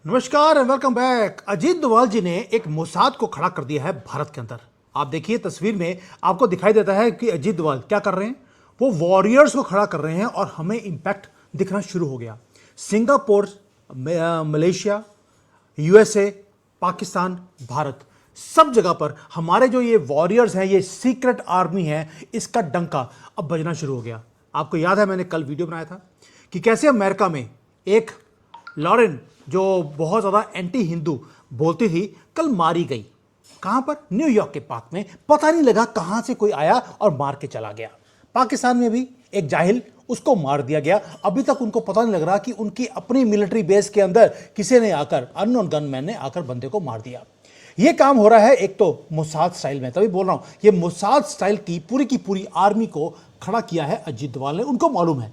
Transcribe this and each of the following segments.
नमस्कार and welcome back. Ajit Doval ji ने एक मोसाद को खड़ा कर दिया है भारत के अंदर। आप देखिए तस्वीर में आपको दिखाई देता है कि अजीत डोभाल क्या कर रहे हैं। वो वॉरियर्स को खड़ा कर रहे हैं और हमें इंपैक्ट दिखना शुरू हो गया। Singapore, Malaysia, USA, Pakistan, Bharat, सब जगह पर हमारे जो ये वॉरियर्स हैं, ये सीक्रेट आर्मी है, इसका डंका अब बजना शुरू हो गया। आपको याद है मैंने कल वीडियो बनाया था कि कैसे अमेरिका में एक लॉरेन जो बहुत ज़्यादा एंटी हिंदू बोलती थी, कल मारी गई। कहाँ पर? न्यूयॉर्क के पार्क में। पता नहीं लगा कहाँ से कोई आया और मार के चला गया। पाकिस्तान में भी एक जाहिल, उसको मार दिया गया। अभी तक उनको पता नहीं लग रहा कि उनकी अपनी मिलिट्री बेस के अंदर किसी ने आकर, अननोन गनमैन ने आकर बंदे को मार दिया। ये काम हो रहा है एक तो मोसाद स्टाइल में, तभी बोल रहा हूं ये मोसाद स्टाइल की पूरी आर्मी को खड़ा किया है अजीत डोभाल ने। उनको मालूम है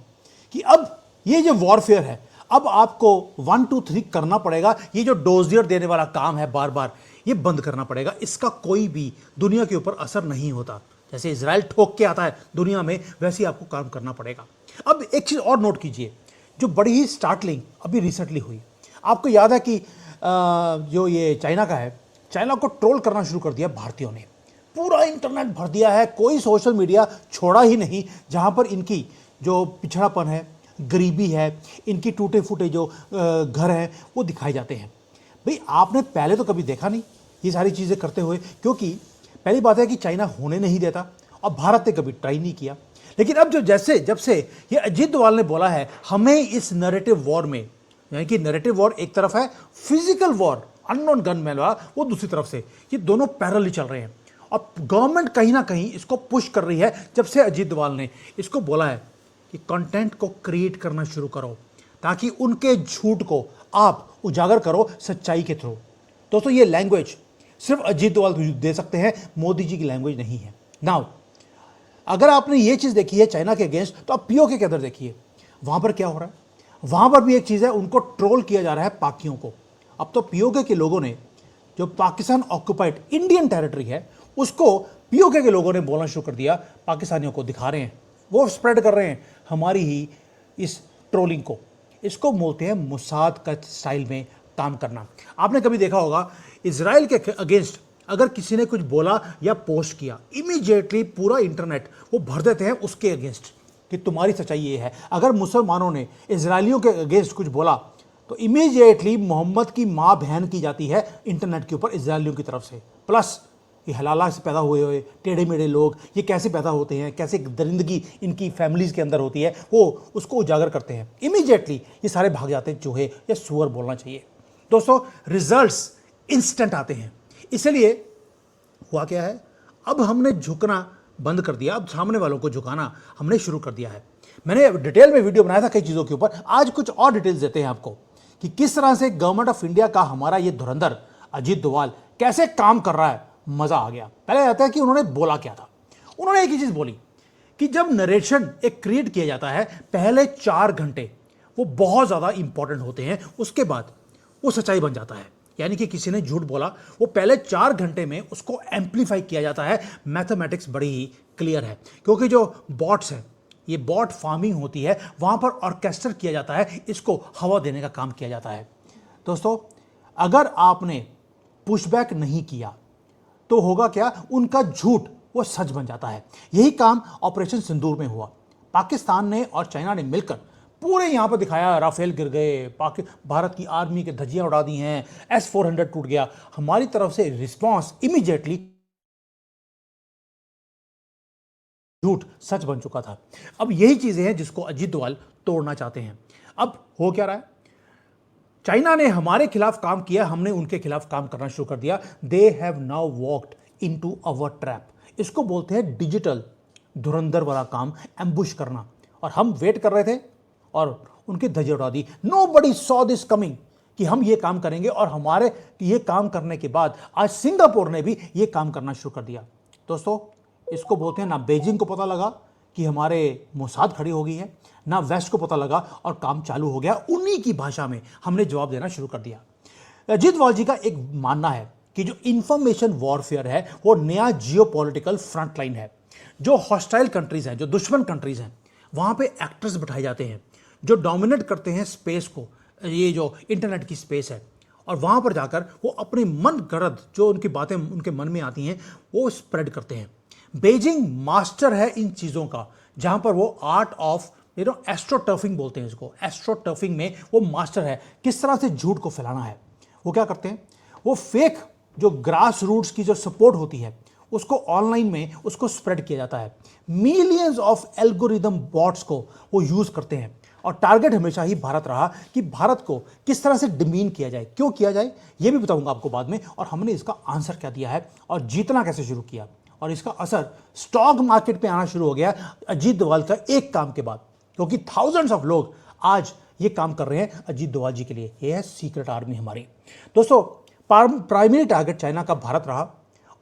कि अब ये जो वॉरफेयर है, अब आपको 1 2 3 करना पड़ेगा। ये जो डोजियर देने वाला काम है बार बार, ये बंद करना पड़ेगा। इसका कोई भी दुनिया के ऊपर असर नहीं होता। जैसे इजराइल ठोक के आता है दुनिया में, वैसे ही आपको काम करना पड़ेगा। अब एक चीज़ और नोट कीजिए, जो बड़ी ही स्टार्टलिंग अभी रिसेंटली हुई। आपको याद है कि जो ये चाइना का है, चाइना को ट्रोल करना शुरू कर दिया भारतीयों ने। पूरा इंटरनेट भर दिया है, कोई सोशल मीडिया छोड़ा ही नहीं जहाँ पर इनकी जो पिछड़ापन है, गरीबी है, इनकी टूटे फूटे जो घर हैं वो दिखाए जाते हैं। भाई आपने पहले तो कभी देखा नहीं ये सारी चीज़ें करते हुए, क्योंकि पहली बात है कि चाइना होने नहीं देता और भारत ने कभी ट्राई नहीं किया। लेकिन अब जब से ये अजीत डोभाल ने बोला है हमें इस नैरेटिव वॉर में, यानी कि नैरेटिव वॉर एक तरफ है, फिजिकल वॉर अननोन गनमैन वाला वो दूसरी तरफ से, ये दोनों पैरेलल चल रहे हैं। और गवर्नमेंट कहीं ना कहीं इसको पुश कर रही है। जब से अजीत डोभाल ने इसको बोला है कि कंटेंट को क्रिएट करना शुरू करो ताकि उनके झूठ को आप उजागर करो सच्चाई के थ्रू। दोस्तों ये लैंग्वेज सिर्फ अजीत डोभाल दे सकते हैं, मोदी जी की लैंग्वेज नहीं है। नाउ अगर आपने ये चीज़ देखी है चाइना के अगेंस्ट, तो आप पीओके के अंदर देखिए वहाँ पर क्या हो रहा है। वहाँ पर भी एक चीज़ है, उनको ट्रोल किया जा रहा है पाकियों को। अब तो पीओके के लोगों ने, जो पाकिस्तान ऑक्युपाइड इंडियन टेरिटरी है, उसको पीओके के लोगों ने बोलना शुरू कर दिया। पाकिस्तानियों को दिखा रहे हैं, वो स्प्रेड कर रहे हैं हमारी ही इस ट्रोलिंग को। इसको बोलते हैं मोसाद का स्टाइल में काम करना। आपने कभी देखा होगा इजराइल के अगेंस्ट अगर किसी ने कुछ बोला या पोस्ट किया, इमीडिएटली पूरा इंटरनेट वो भर देते हैं उसके अगेंस्ट कि तुम्हारी सच्चाई ये है। अगर मुसलमानों ने इजरायलियों के अगेंस्ट कुछ बोला तो इमीडिएटली मोहम्मद की माँ बहन की जाती है इंटरनेट के ऊपर इजरायलियों की तरफ से। प्लस ये हलाला से पैदा हुए टेढ़े मेढ़े लोग, ये कैसे पैदा होते हैं, कैसे दरिंदगी इनकी फैमिलीज़ के अंदर होती है, वो उसको उजागर करते हैं। इमीडिएटली ये सारे भाग जाते हैं, चूहे या सुअर बोलना चाहिए। दोस्तों रिजल्ट्स इंस्टेंट आते हैं। इसलिए हुआ क्या है, अब हमने झुकना बंद कर दिया, अब सामने वालों को झुकाना हमने शुरू कर दिया है। मैंने डिटेल में वीडियो बनाया था कई चीज़ों के ऊपर, आज कुछ और डिटेल्स देते हैं आपको कि किस तरह से गवर्नमेंट ऑफ इंडिया का हमारा ये धुरंधर अजीत डोभाल कैसे काम कर रहा है। मजा आ गया। पहले आता है कि उन्होंने बोला क्या था। उन्होंने एक ही चीज बोली कि जब नरेशन एक क्रिएट किया जाता है, पहले 4 घंटे वो बहुत ज्यादा इंपॉर्टेंट होते हैं, उसके बाद वो सच्चाई बन जाता है। यानी कि किसी ने झूठ बोला, वो पहले 4 घंटे में उसको एम्पलीफाई किया जाता है। मैथमेटिक्स बड़ी ही क्लियर है, क्योंकि जो बॉट्स हैं, ये बॉट फार्मिंग होती है, वहां पर ऑर्केस्ट्रेट किया जाता है, इसको हवा देने का काम किया जाता है। दोस्तों अगर आपने पुशबैक नहीं किया तो होगा क्या, उनका झूठ वो सच बन जाता है। यही काम ऑपरेशन सिंदूर में हुआ। पाकिस्तान ने और चाइना ने मिलकर पूरे यहां पर दिखाया, राफेल गिर गए, भारत की आर्मी के धज्जियां उड़ा दी हैं, S-400 टूट गया। हमारी तरफ से रिस्पांस इमीडिएटली झूठ सच बन चुका था। अब यही चीजें हैं जिसको अजीत डोभाल तोड़ना चाहते हैं। अब हो क्या रहा है, चाइना ने हमारे खिलाफ काम किया, हमने उनके खिलाफ काम करना शुरू कर दिया। They have now walked into our trap. इसको बोलते हैं डिजिटल धुरंधर वाला काम, एम्बुश करना। और हम वेट कर रहे थे और उनकी धज्जियां उड़ा दी। नोबडी सॉ दिस कमिंग कि हम ये काम करेंगे, और हमारे ये काम करने के बाद आज सिंगापुर ने भी ये काम करना शुरू कर दिया। दोस्तों इसको बोलते हैं, ना बीजिंग को पता लगा कि हमारे मोसाद खड़ी हो गई है, ना वेस्ट को पता लगा, और काम चालू हो गया। उन्हीं की भाषा में हमने जवाब देना शुरू कर दिया। अजीत डोभाल जी का एक मानना है कि जो इंफॉर्मेशन वॉरफेयर है वो नया जियोपॉलिटिकल फ्रंट लाइन है। जो हॉस्टाइल कंट्रीज हैं, जो दुश्मन कंट्रीज हैं, वहां पे एक्टर्स बिठाए जाते हैं जो डोमिनेट करते हैं स्पेस को। ये जो इंटरनेट की स्पेस है, और वहां पर जाकर वो अपनी मन गढ़ंत जो उनकी बातें उनके मन में आती हैं वो स्प्रेड करते हैं। बेजिंग मास्टर है इन चीजों का, जहां पर वो आर्ट ऑफ एस्ट्रोटर्फिंग बोलते हैं इसको, एस्ट्रोटर्फिंग में वो मास्टर है किस तरह से झूठ को फैलाना है। वो क्या करते हैं, वो फेक जो ग्रास रूट्स की जो सपोर्ट होती है उसको ऑनलाइन में उसको स्प्रेड किया जाता है। मिलियंस ऑफ एल्गोरिदम बॉट्स को वो यूज करते हैं और टारगेट हमेशा ही भारत रहा कि भारत को किस तरह से डिमीन किया जाए, क्यों किया जाए ये भी बताऊंगा आपको बाद में, और हमने इसका आंसर क्या दिया है और जीतना कैसे शुरू किया, और इसका असर स्टॉक मार्केट पे आना शुरू हो गया अजीत डोभाल का एक काम के बाद, क्योंकि थाउजेंड्स ऑफ लोग आज ये काम कर रहे हैं अजीत डोभाल जी के लिए। ये है सीक्रेट आर्मी हमारी। दोस्तों, प्राइमरी टारगेट चाइना का भारत रहा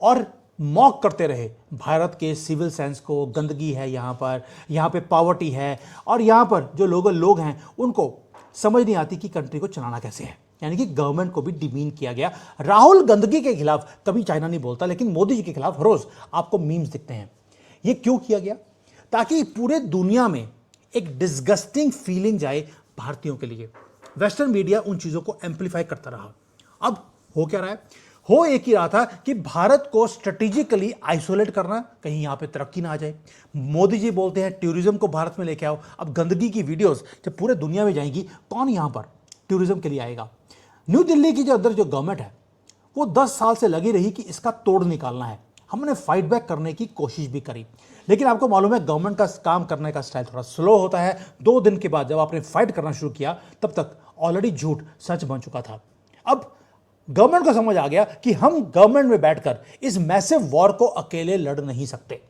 और मॉक करते रहे भारत के सिविल सेंस को, गंदगी है यहाँ पे पॉवर्टी है, और यहाँ पर जो लोग हैं उनको समझ नहीं आती कि कंट्री को चलाना कैसे है, यानी कि गवर्नमेंट को भी डिमीन किया गया। राहुल गंदगी के खिलाफ कभी चाइना नहीं बोलता, लेकिन मोदी जी के खिलाफ रोज आपको मीम्स दिखते हैं। ये क्यों किया गया, ताकि पूरे दुनिया में एक डिस्गस्टिंग फीलिंग जाए भारतीयों के लिए। वेस्टर्न मीडिया उन चीजों को एम्पलीफाई करता रहा। अब हो क्या रहा है, हो एक ही रहा था कि भारत को स्ट्रेटेजिकली आइसोलेट करना, कहीं यहां पे तरक्की ना आ जाए। मोदी जी बोलते हैं टूरिज्म को भारत में लेके आओ। अब गंदगी की वीडियोस जब पूरे दुनिया में जाएंगी, कौन यहां पर टूरिज्म के लिए आएगा। न्यू दिल्ली की जो अंदर जो गवर्नमेंट है वो 10 साल से लगी रही कि इसका तोड़ निकालना है। हमने फाइट बैक करने की कोशिश भी करी, लेकिन आपको मालूम है गवर्नमेंट का काम करने का स्टाइल थोड़ा स्लो होता है। 2 दिन के बाद जब आपने फाइट करना शुरू किया, तब तक ऑलरेडी झूठ सच बन चुका था। अब गवर्नमेंट को समझ आ गया कि हम गवर्नमेंट में बैठकर इस मैसिव वॉर को अकेले लड़ नहीं सकते।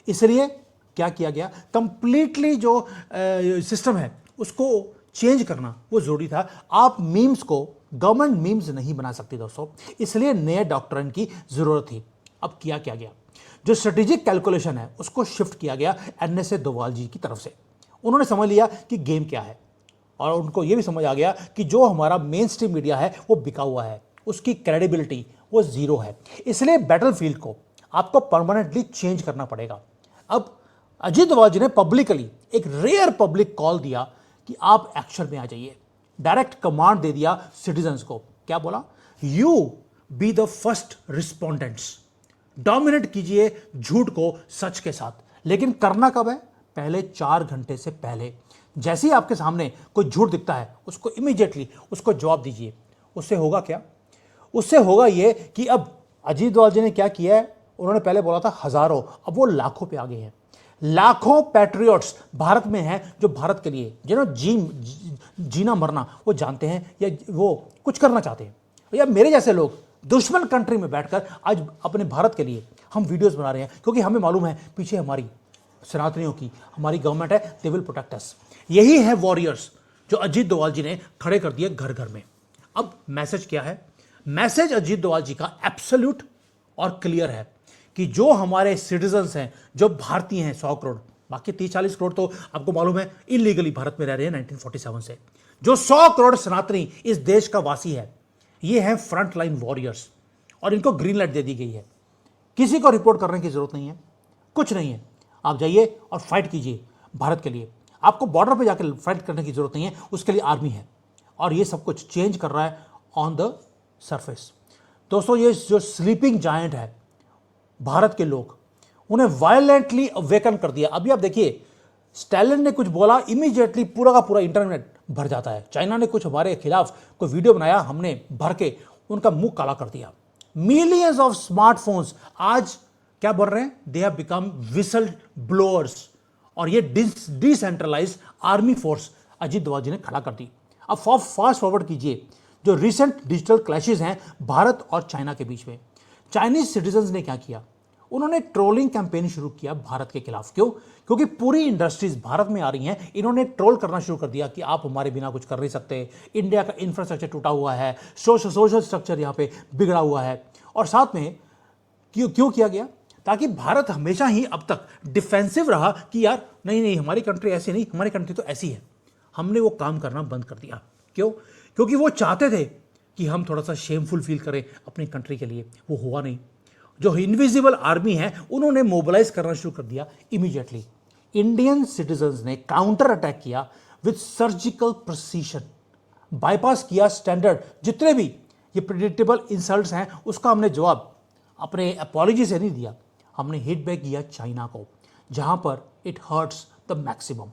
इसलिए क्या किया गया, कंप्लीटली जो सिस्टम है उसको चेंज करना वो जरूरी था। आप मीम्स को गवर्नमेंट मीम्स नहीं बना सकती दोस्तों, इसलिए नए डॉक्ट्रिन की जरूरत थी। अब किया क्या गया, जो स्ट्रेटेजिक कैलकुलेशन है उसको शिफ्ट किया गया एनएसए डोभाल जी की तरफ से। उन्होंने समझ लिया कि गेम क्या है, और उनको यह भी समझ आ गया कि जो हमारा मेन स्ट्रीम मीडिया है वो बिका हुआ है, उसकी क्रेडिबिलिटी वो जीरो है। इसलिए बैटलफील्ड को आपको परमानेंटली चेंज करना पड़ेगा। अब अजीत डोभाल जी ने पब्लिकली एक रेयर पब्लिक कॉल दिया कि आप एक्शन में आ जाइए। डायरेक्ट कमांड दे दिया सिटीजन्स को। क्या बोला, you be the first respondents, dominate कीजिए झूठ को सच के साथ। लेकिन करना कब है, पहले 4 घंटे से पहले। जैसे ही आपके सामने कोई झूठ दिखता है उसको इमीडिएटली उसको जवाब दीजिए। उससे होगा क्या, उससे होगा ये कि अब अजीत डोभाल जी ने क्या किया है, उन्होंने पहले बोला था हजारों, अब वो लाखों पे आ गए हैं। लाखों पैट्रियट्स भारत में हैं जो भारत के लिए जीना मरना वो जानते हैं, या वो कुछ करना चाहते हैं। या मेरे जैसे लोग दुश्मन कंट्री में बैठकर आज अपने भारत के लिए हम वीडियोस बना रहे हैं, क्योंकि हमें मालूम है पीछे हमारी सनातनियों की हमारी गवर्नमेंट है, दे विल प्रोटेक्ट अस। यही है वॉरियर्स जो अजीत डोभाल जी ने खड़े कर दिए घर घर में। अब मैसेज क्या है, मैसेज अजीत डोभाल जी का एब्सोल्यूट और क्लियर है कि जो हमारे सिटीजन्स हैं, जो भारतीय हैं 100 करोड़, बाकी 30-40 करोड़ तो आपको मालूम है इलीगली भारत में रह रहे हैं 1947 से, जो 100 करोड़ सनातनी इस देश का वासी है, ये हैं फ्रंट लाइन वॉरियर्स, और इनको ग्रीन लाइट दे दी गई है। किसी को रिपोर्ट करने की जरूरत नहीं है, कुछ नहीं है। आप जाइए और फाइट कीजिए भारत के लिए। आपको बॉर्डर पे जाकर फाइट करने की जरूरत नहीं है, उसके लिए आर्मी है, और ये सब कुछ चेंज कर रहा है ऑन द सरफेस। दोस्तों, ये जो स्लीपिंग जायंट है भारत के लोग, उन्हें वायलेंटली अवेकन कर दिया। अभी आप देखिए, स्टैलिन ने कुछ बोला, इमीडिएटली पूरा का पूरा इंटरनेट भर जाता है। चाइना ने कुछ हमारे खिलाफ कोई वीडियो बनाया, हमने भर के उनका मुंह काला कर दिया। मिलियंस ऑफ स्मार्टफोन्स आज क्या बन रहे हैं, they have become whistle blowers, और ये decentralise army force Ajit Doval ji ने खड़ा कर दी। अब फास्ट फॉरवर्ड कीजिए, जो रिसेंट डिजिटल क्लैशेस हैं भारत और चाइना के बीच में, चाइनीज सिटीजन्स ने क्या किया, उन्होंने ट्रोलिंग कैंपेन शुरू किया भारत के खिलाफ। क्यों, क्योंकि पूरी इंडस्ट्रीज भारत में आ रही हैं, इन्होंने ट्रोल करना शुरू कर दिया कि आप हमारे बिना कुछ कर नहीं सकते, इंडिया का इंफ्रास्ट्रक्चर टूटा हुआ है, सोशल स्ट्रक्चर यहाँ पे बिगड़ा हुआ है। और साथ में क्यों किया गया, ताकि भारत हमेशा ही अब तक डिफेंसिव रहा कि यार नहीं हमारी कंट्री ऐसी नहीं, हमारी कंट्री तो ऐसी है। हमने वो काम करना बंद कर दिया। क्यों, क्योंकि वो चाहते थे कि हम थोड़ा सा शेमफुल फील करें अपनी कंट्री के लिए, वो हुआ नहीं। जो इनविजिबल आर्मी है उन्होंने मोबिलाइज करना शुरू कर दिया इमीडिएटली। इंडियन सिटीजन्स ने काउंटर अटैक किया विद सर्जिकल प्रिसीशन, बाईपास किया स्टैंडर्ड जितने भी ये प्रिडिक्टेबल इंसल्ट्स हैं, उसका हमने जवाब अपने अपॉलॉजी से नहीं दिया, हमने हिट बैक किया चाइना को, जहां पर इट हर्ट्स द मैक्सिमम।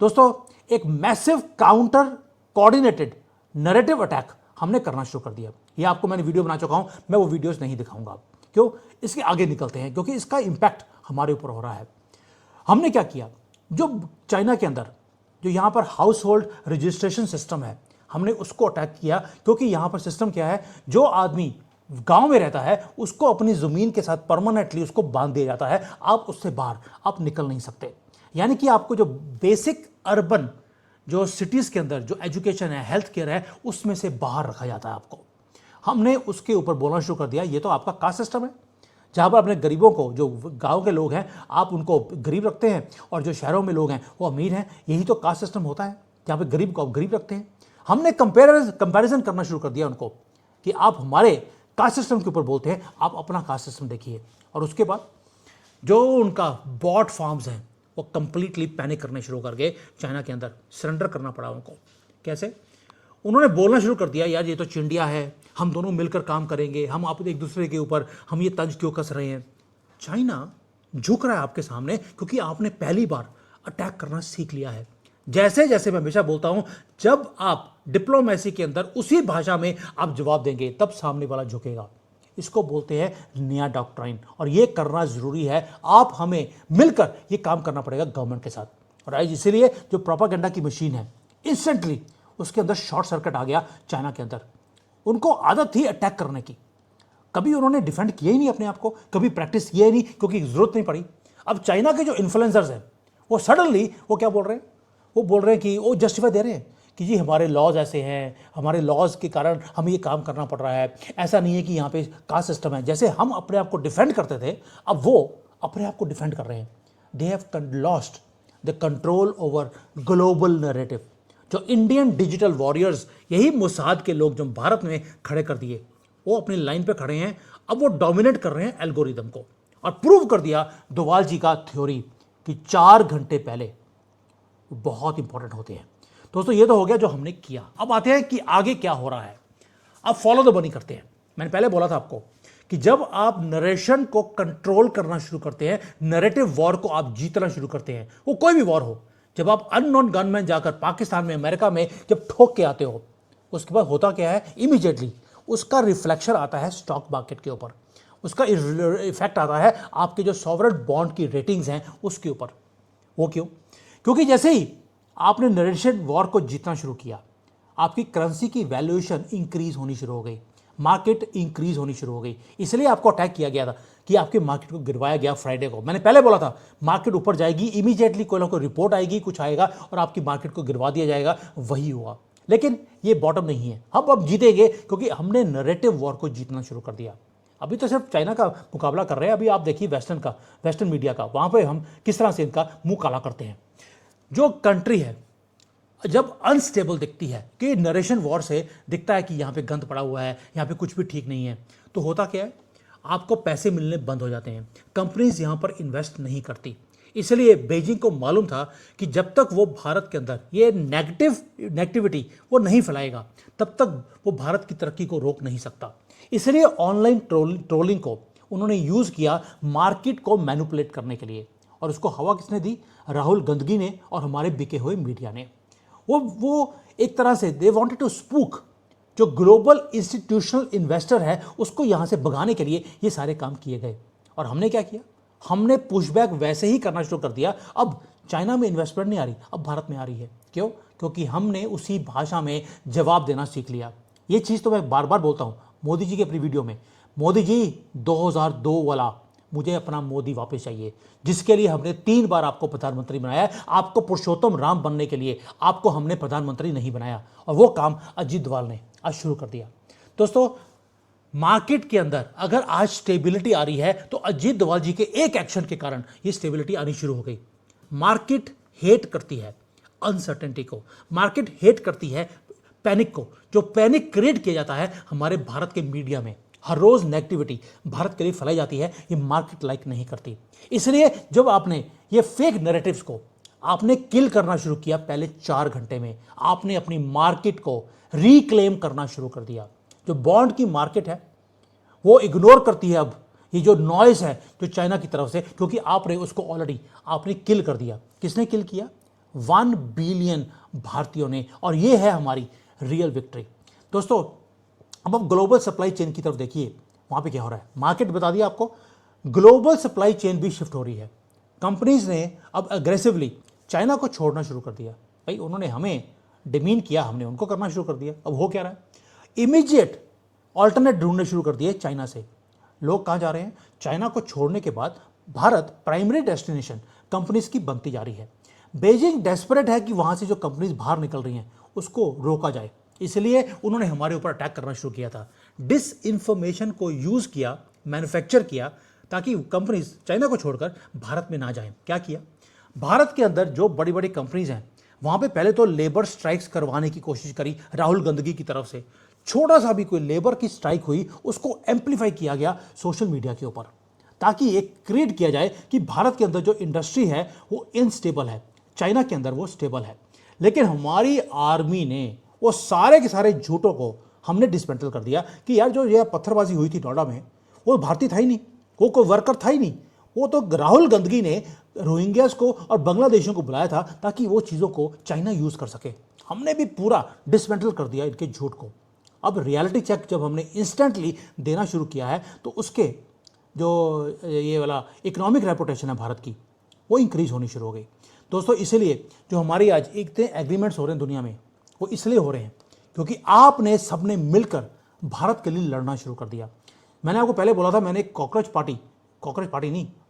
दोस्तों, एक massive counter coordinated narrative attack हमने करना शुरू कर दिया। ये आपको मैंने वीडियो बना चुका हूं, मैं वो वीडियोस नहीं दिखाऊंगा। क्यों? इसके आगे निकलते हैं, क्योंकि इसका इंपैक्ट हमारे ऊपर हो रहा है। हमने क्या किया, जो चाइना के अंदर जो यहां पर हाउस होल्ड रजिस्ट्रेशन सिस्टम है, हमने उसको अटैक किया। क्योंकि यहां पर सिस्टम क्या है, जो आदमी गांव में रहता है उसको अपनी जमीन के साथ परमानेंटली उसको बांध दिया जाता है, आप उससे बाहर आप निकल नहीं सकते। यानी कि आपको जो बेसिक अर्बन जो सिटीज के अंदर जो एजुकेशन है, हेल्थ केयर है, उसमें से बाहर रखा जाता है आपको। हमने उसके ऊपर बोलना शुरू कर दिया, ये तो आपका कास्ट सिस्टम है, जहां पर अपने गरीबों को, जो गांव के लोग हैं आप उनको गरीब रखते हैं, और जो शहरों में लोग हैं वो अमीर हैं। यही तो कास्ट सिस्टम होता है, जहां पे गरीब को आप गरीब रखते हैं। हमने कंपैरिजन करना शुरू कर दिया उनको कि आप हमारे कास्ट सिस्टम के ऊपर बोलते हैं, आप अपना कास्ट सिस्टम देखिए। और उसके बाद जो उनका बॉट फार्म्स हैं वो कंप्लीटली पैनिक करने शुरू कर गए, चाइना के अंदर सरेंडर करना पड़ा उनको। कैसे? उन्होंने बोलना शुरू कर दिया, यार ये तो चिंडिया है, हम दोनों मिलकर काम करेंगे, हम आप एक दूसरे के ऊपर हम ये तंज क्यों कस रहे हैं। चाइना झुक रहा है आपके सामने, क्योंकि आपने पहली बार अटैक करना सीख लिया है। जैसे जैसे मैं हमेशा बोलता हूं, जब आप डिप्लोमेसी के अंदर उसी भाषा में आप जवाब देंगे, तब सामने वाला झुकेगा। इसको बोलते हैं नया डॉक्ट्राइन, और ये करना जरूरी है। आप हमें मिलकर ये काम करना पड़ेगा गवर्नमेंट के साथ। और आज इसीलिए जो प्रोपागेंडा की मशीन है, इंस्टेंटली उसके अंदर शॉर्ट सर्किट आ गया चाइना के अंदर। उनको आदत थी अटैक करने की, कभी उन्होंने डिफेंड किया ही नहीं अपने आप को, कभी प्रैक्टिस किया ही नहीं, क्योंकि जरूरत नहीं पड़ी। अब चाइना के जो इन्फ्लुएंसर्स हैं वो सडनली वो क्या बोल रहे हैं, वो बोल रहे हैं कि वो जस्टिफाई दे रहे हैं कि जी हमारे लॉज ऐसे हैं, हमारे लॉज के कारण हमें ये काम करना पड़ रहा है, ऐसा नहीं है कि यहाँ पे कास्ट सिस्टम है। जैसे हम अपने आप को डिफेंड करते थे, अब वो अपने आप को डिफेंड कर रहे हैं। They have lost the control over global narrative. जो इंडियन डिजिटल वॉरियर्स, यही मोसाद के लोग जो भारत में खड़े कर दिए, वो अपनी लाइन पे खड़े हैं। अब वो डोमिनेट कर रहे हैं एल्गोरिदम को, और प्रूव कर दिया डोवाल जी का थ्योरी कि 4 घंटे पहले बहुत इंपॉर्टेंट होते हैं। दोस्तों, ये तो हो गया जो हमने किया। अब आते हैं कि आगे क्या हो रहा है। अब फॉलो द मनी करते हैं। मैंने पहले बोला था आपको कि जब आप नरेशन को कंट्रोल करना शुरू करते हैं, नैरेटिव वॉर को आप जीतना शुरू करते हैं, वो कोई भी वॉर हो, जब आप अननोन गनमैन जाकर पाकिस्तान में, अमेरिका में जब ठोक के आते हो, उसके बाद होता क्या है, इमीडिएटली उसका रिफ्लेक्शन आता है स्टॉक मार्केट के ऊपर, उसका इफेक्ट आता है आपके जो सॉवरेन बॉन्ड की रेटिंग्स हैं उसके ऊपर। वो क्यों? क्योंकि जैसे ही आपने नरेशन वॉर को जीतना शुरू किया, आपकी करेंसी की वैल्यूएशन इंक्रीज होनी शुरू हो गई, मार्केट इंक्रीज होनी शुरू हो गई। इसलिए आपको अटैक किया गया था कि आपके मार्केट को गिरवाया गया फ्राइडे को। मैंने पहले बोला था मार्केट ऊपर जाएगी, इमीडिएटली कोई ना कोई रिपोर्ट आएगी, कुछ आएगा और आपकी मार्केट को गिरवा दिया जाएगा। वही हुआ, लेकिन ये बॉटम नहीं है। हम अब जीतेंगे क्योंकि हमने नैरेटिव वॉर को जीतना शुरू कर दिया। अभी तो सिर्फ चाइना का मुकाबला कर रहे हैं। अभी आप देखिए वेस्टर्न मीडिया का, वहाँ पर हम किस तरह से इनका मुंह काला करते हैं। जो कंट्री है जब अनस्टेबल दिखती है, कि नरेशन वॉर से दिखता है कि यहाँ पे गंद पड़ा हुआ है, यहाँ पे कुछ भी ठीक नहीं है, तो होता क्या है, आपको पैसे मिलने बंद हो जाते हैं, कंपनीज यहाँ पर इन्वेस्ट नहीं करती। इसलिए बीजिंग को मालूम था कि जब तक वो भारत के अंदर ये नेगेटिविटी वो नहीं फैलाएगा, तब तक वो भारत की तरक्की को रोक नहीं सकता। इसलिए ऑनलाइन ट्रोलिंग को उन्होंने यूज़ किया मार्केट को मैनिपुलेट करने के लिए। और उसको हवा किसने दी? राहुल गांधी ने और हमारे बिके हुए मीडिया ने। वो एक तरह से दे वांटेड टू स्पूक जो ग्लोबल इंस्टीट्यूशनल इन्वेस्टर है, उसको यहाँ से भगाने के लिए ये सारे काम किए गए। और हमने क्या किया? हमने पुशबैक वैसे ही करना शुरू कर दिया। अब चाइना में इन्वेस्टमेंट नहीं आ रही, अब भारत में आ रही है। क्यों? क्योंकि हमने उसी भाषा में जवाब देना सीख लिया। ये चीज़ तो मैं बार बार बोलता हूँ मोदी जी के अपनी वीडियो में, मोदी जी 2002 वाला मुझे अपना मोदी वापस चाहिए, जिसके लिए हमने 3 बार आपको प्रधानमंत्री बनाया। आपको पुरुषोत्तम राम बनने के लिए आपको हमने प्रधानमंत्री नहीं बनाया, और वो काम अजीत डोभाल ने आज शुरू कर दिया। दोस्तों, मार्केट के अंदर अगर आज स्टेबिलिटी आ रही है तो अजीत डोभाल जी के एक एक्शन के कारण ये स्टेबिलिटी आनी शुरू हो गई। मार्केट हेट करती है अनसर्टेनिटी को, मार्केट हेट करती है पैनिक को। जो पैनिक क्रिएट किया जाता है हमारे भारत के मीडिया में, हर रोज नेगेटिविटी भारत के लिए फैलाई जाती है, ये मार्केट लाइक नहीं करती। इसलिए जब आपने ये फेक नैरेटिव्स को आपने किल करना शुरू किया, पहले 4 घंटे में आपने अपनी मार्केट को रिक्लेम करना शुरू कर दिया। जो बॉन्ड की मार्केट है वो इग्नोर करती है अब ये जो नॉइस है जो चाइना की तरफ से, क्योंकि आपने उसको ऑलरेडी आपने किल कर दिया। किसने किल किया? 1 बिलियन भारतीयों ने, और ये है हमारी रियल विक्ट्री। दोस्तों अब आप ग्लोबल सप्लाई चेन की तरफ देखिए, वहां पे क्या हो रहा है। मार्केट बता दिया आपको, ग्लोबल सप्लाई चेन भी शिफ्ट हो रही है। कंपनीज ने अब अग्रेसिवली चाइना को छोड़ना शुरू कर दिया। भाई उन्होंने हमें डिमीन किया, हमने उनको करना शुरू कर दिया। अब हो क्या रहा है, इमीडिएट ऑल्टरनेट ढूंढने शुरू कर दिए चाइना से। लोग कहां जा रहे हैं? चाइना को छोड़ने के बाद भारत प्राइमरी डेस्टिनेशन कंपनीज की बनती जा रही है। बेजिंग डेस्परेट है कि वहां से जो कंपनीज बाहर निकल रही हैं उसको रोका जाए, इसलिए उन्होंने हमारे ऊपर अटैक करना शुरू किया था। डिस इंफॉर्मेशन को यूज किया, मैन्युफैक्चर किया, ताकि कंपनीज चाइना को छोड़कर भारत में ना जाएं। क्या किया? भारत के अंदर जो बड़ी बड़ी कंपनीज हैं वहां पे पहले तो लेबर स्ट्राइक्स करवाने की कोशिश करी राहुल गांधी की तरफ से। छोटा सा भी कोई लेबर की स्ट्राइक हुई उसको एम्पलीफाई किया गया सोशल मीडिया के ऊपर, ताकि एक क्रिएट किया जाए कि भारत के अंदर जो इंडस्ट्री है वो इनस्टेबल है, चाइना के अंदर वो स्टेबल है। लेकिन हमारी आर्मी ने वो सारे के सारे झूठों को हमने डिसमेंटल कर दिया कि यार जो ये पत्थरबाजी हुई थी नोएडा में वो भारतीय था ही नहीं, वो कोई वर्कर था ही नहीं, वो तो राहुल गांधी ने रोहिंग्यास को और बांग्लादेशियों को बुलाया था ताकि वो चीज़ों को चाइना यूज कर सके। हमने भी पूरा डिसमेंटल कर दिया इनके झूठ को। अब रियलिटी चेक जब हमने इंस्टेंटली देना शुरू किया है तो उसके जो ये वाला इकोनॉमिक रेपुटेशन है भारत की वो इंक्रीज होनी शुरू हो गई। दोस्तों इसीलिए जो हमारी आज इतने एग्रीमेंट्स हो रहे हैं दुनिया में वो इसलिए हो रहे हैं क्योंकि आपने सबने मिलकर भारत के लिए लड़ना शुरू कर दिया। मैंने आपको पहले बोला था, मैंने एक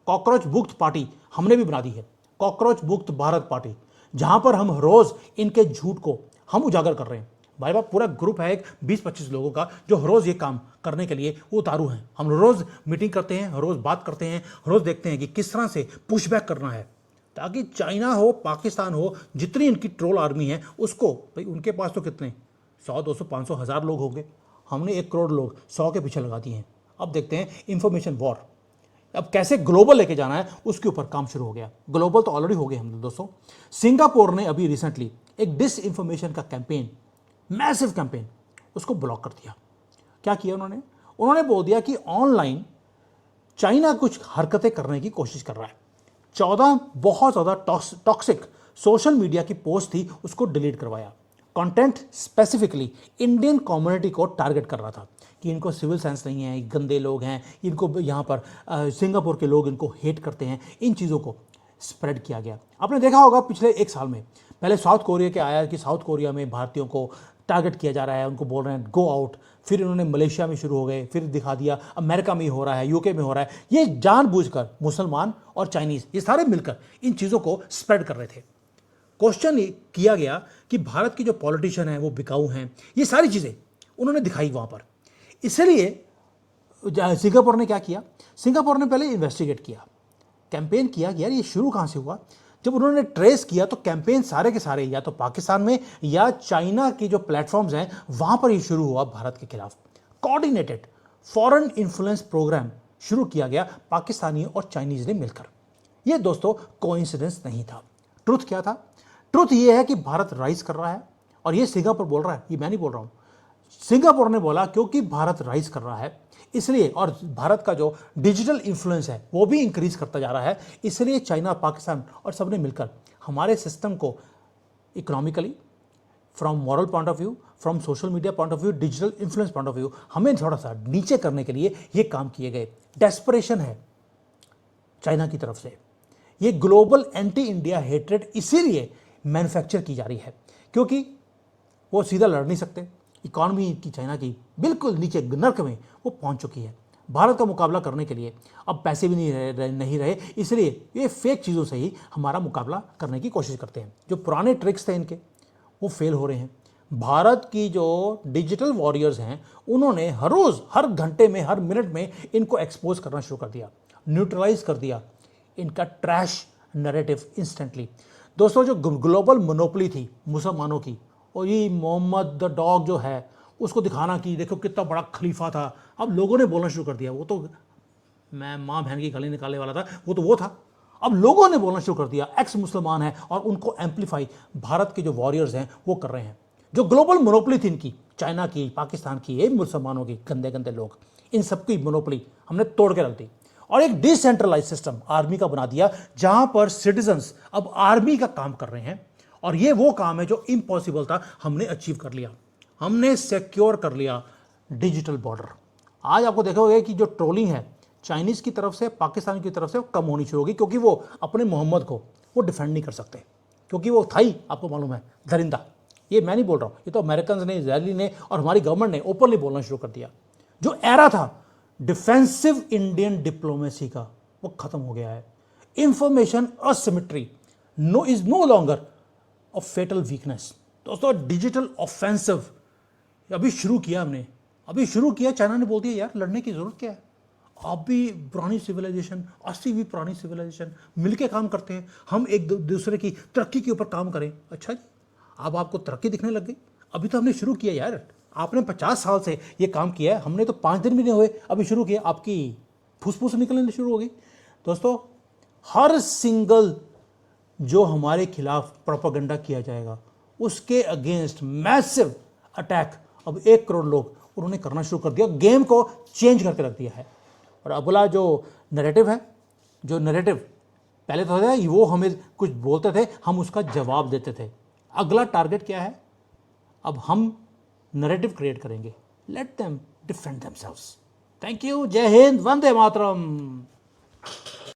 कॉकरोच मुक्त पार्टी हमने भी बना दी है, कॉकरोच मुक्त भारत पार्टी, जहां पर हम रोज इनके झूठ को हम उजागर कर रहे हैं। भाई बाप पूरा ग्रुप है एक 20-25 लोगों का जो रोज ये काम करने के लिए वो उतारू हैं। हम रोज मीटिंग करते हैं, रोज बात करते हैं, रोज देखते हैं कि किस तरह से पुशबैक करना है, ताकि चाइना हो, पाकिस्तान हो, जितनी इनकी ट्रोल आर्मी है उसको, भाई उनके पास तो कितने 100, 200, 500, 1000 लोग होंगे, हमने 1 करोड़ लोग 100 के पीछे लगा दिए हैं। अब देखते हैं इंफॉर्मेशन वॉर अब कैसे ग्लोबल लेके जाना है, उसके ऊपर काम शुरू हो गया। ग्लोबल तो ऑलरेडी हो गए हम दोस्तों। सिंगापुर ने अभी रिसेंटली एक डिस इंफॉर्मेशन का कैंपेन, मैसिव कैंपेन, उसको ब्लॉक कर दिया। क्या किया उन्होंने बोल दिया कि ऑनलाइन चाइना कुछ हरकतें करने की कोशिश कर रहा है। 14 बहुत ज़्यादा टॉक्सिक सोशल मीडिया की पोस्ट थी, उसको डिलीट करवाया। कंटेंट स्पेसिफिकली इंडियन कम्युनिटी को टारगेट कर रहा था कि इनको सिविल सेंस नहीं है, गंदे लोग हैं, इनको यहाँ पर सिंगापुर के लोग इनको हेट करते हैं, इन चीज़ों को स्प्रेड किया गया। आपने देखा होगा पिछले 1 साल में, पहले साउथ कोरिया के आया कि साउथ कोरिया में भारतीयों को टारगेट किया जा रहा है, उनको बोल रहे हैं गो आउट, फिर इन्होंने मलेशिया में शुरू हो गए, फिर दिखा दिया अमेरिका में हो रहा है, यूके में हो रहा है। ये जानबूझकर मुसलमान और चाइनीज़ ये सारे मिलकर इन चीज़ों को स्प्रेड कर रहे थे। क्वेश्चन किया गया कि भारत की जो पॉलिटिशियन है वो बिकाऊ हैं, ये सारी चीज़ें उन्होंने दिखाई वहाँ पर। इसलिए सिंगापुर ने क्या किया, सिंगापुर ने पहले इन्वेस्टिगेट किया, कैंपेन किया कि यार ये शुरू कहाँ से हुआ। जब उन्होंने ट्रेस किया तो कैंपेन सारे के सारे या तो पाकिस्तान में या चाइना के जो प्लेटफॉर्म्स हैं वहाँ पर ये शुरू हुआ भारत के खिलाफ। कोऑर्डिनेटेड फॉरेन इन्फ्लुएंस प्रोग्राम शुरू किया गया पाकिस्तानी और चाइनीज़ ने मिलकर। ये दोस्तों कोइंसिडेंस नहीं था। ट्रुथ क्या था? ट्रुथ ये है कि भारत राइज कर रहा है, और ये सिंगापुर बोल रहा है, ये मैं नहीं बोल रहा हूँ। सिंगापुर ने बोला क्योंकि भारत राइज कर रहा है इसलिए, और भारत का जो डिजिटल इन्फ्लुएंस है वो भी इंक्रीज करता जा रहा है, इसलिए चाइना, पाकिस्तान और सबने मिलकर हमारे सिस्टम को economically, from moral point of view, from social media point of view, digital influence point of view, हमें थोड़ा सा नीचे करने के लिए ये काम किए गए। डेस्परेशन है चाइना की तरफ से, ये ग्लोबल एंटी इंडिया हेट्रेड इसीलिए मैन्युफैक्चर की जा रही है क्योंकि वो सीधा लड़ नहीं सकते। इकॉनमी की चाइना की बिल्कुल नीचे नर्क में वो पहुंच चुकी है। भारत का मुकाबला करने के लिए अब पैसे भी नहीं रहे, इसलिए ये फेक चीज़ों से ही हमारा मुकाबला करने की कोशिश करते हैं। जो पुराने ट्रिक्स थे इनके वो फेल हो रहे हैं। भारत की जो डिजिटल वॉरियर्स हैं उन्होंने हर रोज़, हर घंटे में, हर मिनट में इनको एक्सपोज करना शुरू कर दिया, न्यूट्रलाइज कर दिया इनका ट्रैश नैरेटिव इंस्टेंटली। दोस्तों जो ग्लोबल मोनोपोली थी मुसलमानों की, और ये मोहम्मद द डॉग जो है उसको दिखाना कि देखो कितना बड़ा खलीफा था, अब लोगों ने बोलना शुरू कर दिया वो तो मैं माँ बहन की गली निकालने वाला था, वो था। अब लोगों ने बोलना शुरू कर दिया एक्स मुसलमान है, और उनको एम्पलीफाई भारत के जो वॉरियर्स हैं वो कर रहे हैं। जो ग्लोबल मोनोपोली थी इनकी, चाइना की, पाकिस्तान की, ये मुसलमानों की, गंदे गंदे लोग, इन सबकी मोनोपोली हमने तोड़ के रख दी और एक डिसेंट्रलाइज सिस्टम आर्मी का बना दिया, जहां पर सिटीजन्स अब आर्मी का काम कर रहे हैं। और ये वो काम है जो इम्पॉसिबल था, हमने अचीव कर लिया। हमने सिक्योर कर लिया डिजिटल बॉर्डर। आज आपको देखोगे कि जो ट्रोलिंग है चाइनीज की तरफ से, पाकिस्तान की तरफ से, वो कम होनी शुरू होगी, क्योंकि वो अपने मोहम्मद को वो डिफेंड नहीं कर सकते, क्योंकि वो था ही, आपको मालूम है, दरिंदा। ये मैं नहीं बोल रहा हूँ, ये तो अमेरिकन ने, इजरायली ने और हमारी गवर्नमेंट ने ओपनली बोलना शुरू कर दिया। जो एरा था डिफेंसिव इंडियन डिप्लोमेसी का, वो खत्म हो गया है। Information asymmetry is no longer a fatal weakness. दोस्तों, डिजिटल ऑफेंसिव अभी शुरू किया हमने, अभी शुरू किया। चाइना ने बोल दिया यार लड़ने की जरूरत क्या है, आप भी पुरानी सिविलाइजेशन, 80 भी पुरानी सिविलाइजेशन, मिलके काम करते हैं, हम एक दूसरे की तरक्की के ऊपर काम करें। अच्छा जी, अब आपको तरक्की दिखने लग गई? अभी तो हमने शुरू किया यार, आपने 50 साल से ये काम किया है, हमने तो 5 दिन भी नहीं हुए अभी शुरू किया, आपकी फुसफुस निकलने शुरू हो गई। दोस्तों, हर सिंगल जो हमारे खिलाफ प्रोपेगेंडा किया जाएगा, उसके अगेंस्ट मैसिव अटैक अब 1 करोड़ लोग उन्होंने करना शुरू कर दिया, गेम को चेंज करके रख दिया है। और अगला जो नैरेटिव है, जो नैरेटिव पहले तो था वो हमें कुछ बोलते थे, हम उसका जवाब देते थे। अगला टारगेट क्या है? अब हम नैरेटिव क्रिएट करेंगे। Let them defend themselves. Thank you, जय हिंद, वंदे मातरम।